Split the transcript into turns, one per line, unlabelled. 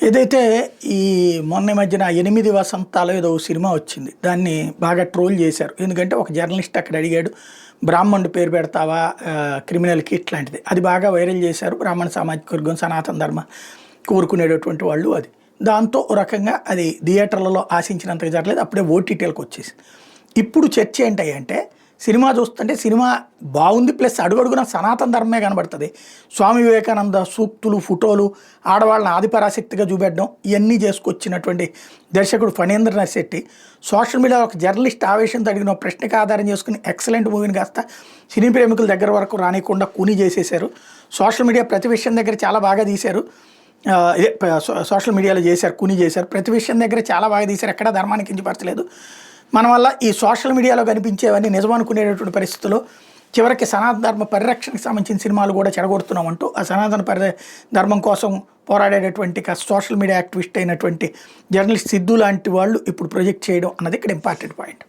ఏదైతే ఈ మొన్న మధ్యన 8 వసంతాలు ఏదో సినిమా వచ్చింది. దాన్ని బాగా ట్రోల్ చేశారు. ఎందుకంటే ఒక జర్నలిస్ట్ అక్కడ అడిగాడు, బ్రాహ్మణుడి పేరు పెడతావా క్రిమినల్‌కి ఇట్లాంటిది. అది బాగా వైరల్ చేశారు. బ్రాహ్మణ సామాజిక వర్గం, సనాతన ధర్మ కోరుకునేటటువంటి వాళ్ళు అది. దాంతో ఓ రకంగా అది థియేటర్లలో ఆశించినంతగా జరగలేదు. అప్పుడే ఓటీటీలకు వచ్చేసింది. ఇప్పుడు చర్చ ఏంటంటే సినిమా చూస్తుంటే సినిమా బాగుంది, ప్లస్ అడుగడుగున సనాతన ధర్మమే కనబడుతుంది. స్వామి వివేకానంద సూక్తులు, ఫోటోలు, ఆడవాళ్ళని ఆదిపరాశక్తిగా చూపెట్టడం ఇవన్నీ చేసుకొచ్చినటువంటి దర్శకుడు ఫణీంద్రనాథ్ శెట్టి సోషల్ మీడియా ఒక జర్నలిస్ట్ ఆవేశంతో అడిగిన ప్రశ్నకు ఆధారం చేసుకుని ఎక్సలెంట్ మూవీని కాస్త సినీ ప్రేమికుల దగ్గర వరకు రానికుండా కూని చేసేశారు. సోషల్ మీడియా ప్రతి విషయం దగ్గర చాలా బాగా తీశారు. సోషల్ మీడియాలో చేశారు, కూని చేశారు. ప్రతి విషయం దగ్గర చాలా బాగా తీశారు. ఎక్కడా ధర్మానికి కించపరచలేదు. మన వల్ల ఈ సోషల్ మీడియాలో కనిపించేవన్నీ నిజం అనుకునేటటువంటి పరిస్థితుల్లో చివరికి సనాతన ధర్మ పరిరక్షణకు సంబంధించిన సినిమాలు కూడా చెడగొడుతున్నామంటూ ఆ సనాతన ధర్మం కోసం పోరాడేటటువంటి సోషల్ మీడియా యాక్టివిస్ట్ అయినటువంటి జర్నలిస్ట్ సిద్ధు లాంటి వాళ్ళు ఇప్పుడు ప్రొజెక్ట్ చేయడం అన్నది ఇక్కడ ఇంపార్టెంట్ పాయింట్.